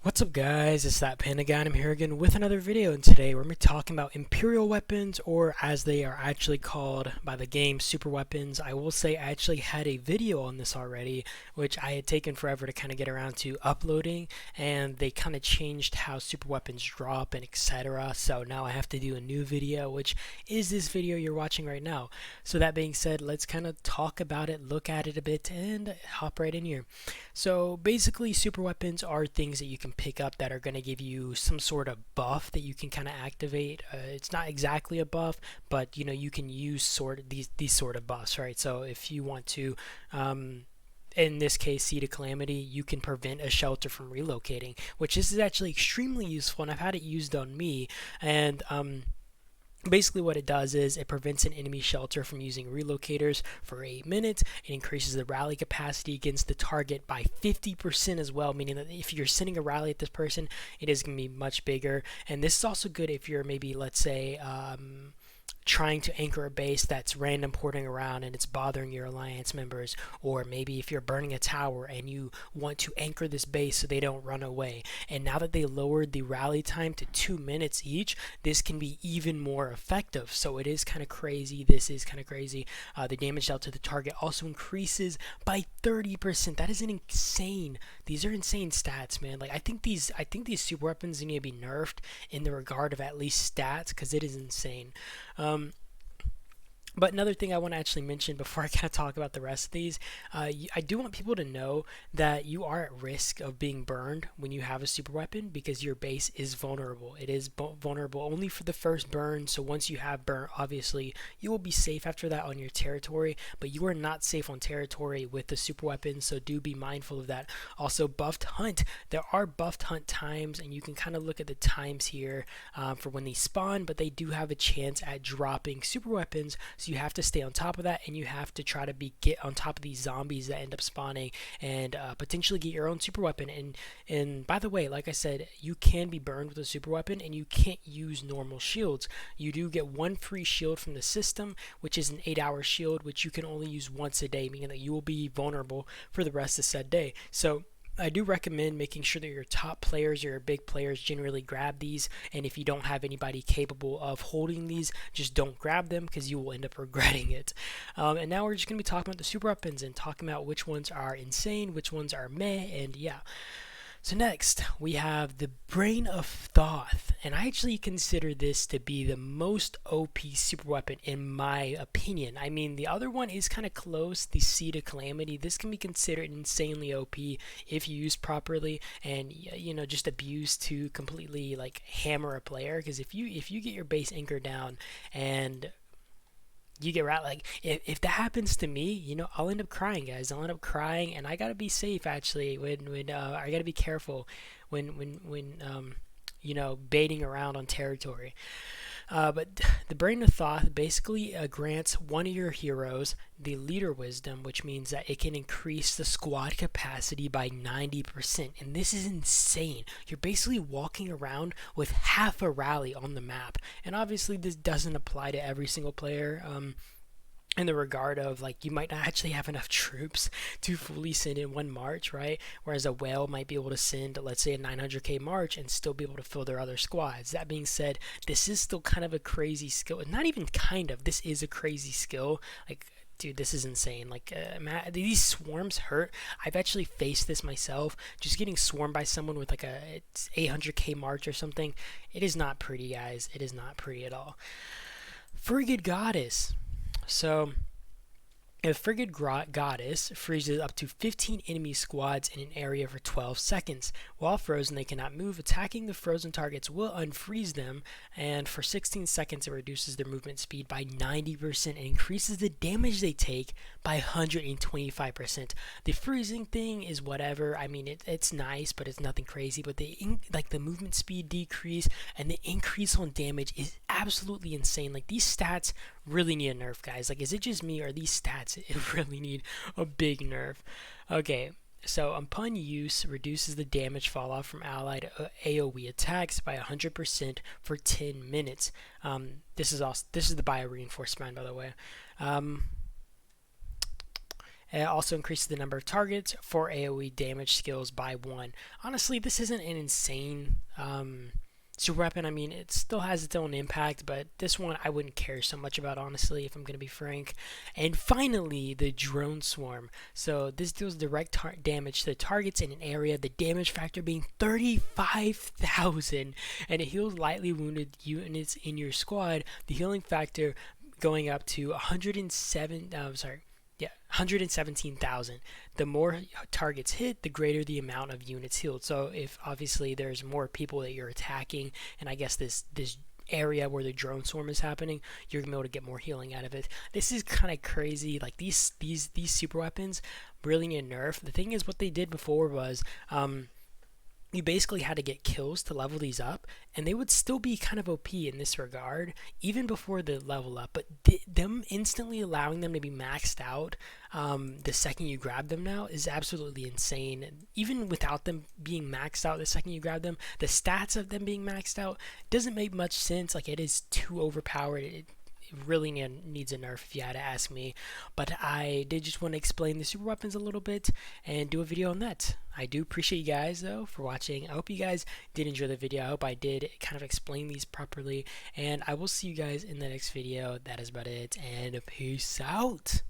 What's up guys, it's that Panda guy and I'm here again with another video, and today we're going to be talking about Imperial weapons, or as they are actually called by the game, super weapons. I will say I actually had a video on this already, which I had taken forever to kind of get around to uploading, and they kind of changed how super weapons drop and etc. So now I have to do a new video, which is this video you're watching right now. So that being said, let's kind of talk about it, look at it a bit, and hop right in here. So basically, super weapons are things that you can pick up that are going to give you some sort of buff that you can kind of activate. It's not exactly a buff, but you can use sort of these sort of buffs, right? So if you want to, in this case, see to Calamity, you can prevent a shelter from relocating, which is actually extremely useful, and I've had it used on me, and basically what it does is it prevents an enemy shelter from using relocators for 8 minutes. It increases the rally capacity against the target by 50% as well, meaning that if you're sending a rally at this person, it is going to be much bigger. And this is also good if you're maybe, let's say, trying to anchor a base that's random porting around and it's bothering your alliance members, or maybe if you're burning a tower and you want to anchor this base so they don't run away. And now that they lowered the rally time to 2 minutes each, this can be even more effective. So it is kind of crazy. This is kind of crazy. The damage dealt to the target also increases by 30%. That is an insane. These are insane stats, man. Like I think these super weapons need to be nerfed in the regard of at least stats, because it is insane. But another thing I want to actually mention before I kind of talk about the rest of these, I do want people to know that you are at risk of being burned when you have a super weapon, because your base is vulnerable. It is vulnerable only for the first burn, so once you have burn, obviously you will be safe after that on your territory, but you are not safe on territory with the super weapon, so do be mindful of that. Also, buffed hunt. There are buffed hunt times, and you can kind of look at the times here for when they spawn, but they do have a chance at dropping super weapons, so you have to stay on top of that, and you have to try to get on top of these zombies that end up spawning, and potentially get your own super weapon. And by the way, like I said, you can be burned with a super weapon, and you can't use normal shields. You do get one free shield from the system, which is an 8-hour shield, which you can only use once a day, meaning that you will be vulnerable for the rest of said day. So I do recommend making sure that your top players, your big players, generally grab these, and if you don't have anybody capable of holding these, just don't grab them, because you will end up regretting it. And now we're just going to be talking about the super weapons and talking about which ones are insane, which ones are meh, and yeah. So next, we have the Brain of Thoth, and I actually consider this to be the most OP super weapon in my opinion. I mean, the other one is kind of close, the Seed of Calamity. This can be considered insanely OP if you use properly, and just abused to completely like hammer a player. Because if you get your base anchored down and you get right, like if that happens to me, I'll end up crying, guys. I'll end up crying, and I gotta be safe actually. When I gotta be careful when baiting around on territory. But the Brain of Thoth basically grants one of your heroes the leader wisdom, which means that it can increase the squad capacity by 90%. And this is insane. You're basically walking around with half a rally on the map. And obviously this doesn't apply to every single player. In the regard of, like, you might not actually have enough troops to fully send in one march, right? Whereas a whale might be able to send, let's say, a 900k march and still be able to fill their other squads. That being said, this is still kind of a crazy skill. Not even kind of, this is a crazy skill. Like, dude, this is insane. Like, these swarms hurt. I've actually faced this myself. Just getting swarmed by someone with like a 800k march or something. It is not pretty, guys. It is not pretty at all. Frigid Goddess. So, a Frigid Goddess freezes up to 15 enemy squads in an area for 12 seconds. While frozen, they cannot move. Attacking the frozen targets will unfreeze them, and for 16 seconds it reduces their movement speed by 90% and increases the damage they take by 125%. The freezing thing is whatever. I mean, it's nice, but it's nothing crazy. But the movement speed decrease and the increase on damage is absolutely insane. Like, these stats really need a nerf, guys. Like, is it just me, or these stats really need a big nerf? Okay, so upon use, reduces the damage fall off from allied AoE attacks by 100% for 10 minutes. This is the bio reinforced spine, by the way. It also increases the number of targets for AoE damage skills by 1. Honestly, this isn't an insane super weapon. I mean, it still has its own impact, but this one I wouldn't care so much about, honestly, if I'm going to be frank. And finally, the drone swarm. So this deals direct damage to targets in an area, the damage factor being 35,000, and it heals lightly wounded units in your squad. The healing factor going up to 117,000. The more targets hit, the greater the amount of units healed. So if obviously there's more people that you're attacking, and I guess this area where the drone swarm is happening, you're gonna be able to get more healing out of it. This is kind of crazy. Like these super weapons really need a nerf. The thing is, what they did before was you basically had to get kills to level these up, and they would still be kind of OP in this regard even before the level up, but them instantly allowing them to be maxed out the second you grab them now is absolutely insane. Even without them being maxed out the second you grab them, the stats of them being maxed out doesn't make much sense. Like, it is too overpowered. It really needs a nerf, if you had to ask me. But I did just want to explain the super weapons a little bit and do a video on that. I do appreciate you guys though for watching. I hope you guys did enjoy the video. I hope I did kind of explain these properly, and I will see you guys in the next video. That is about it, and peace out.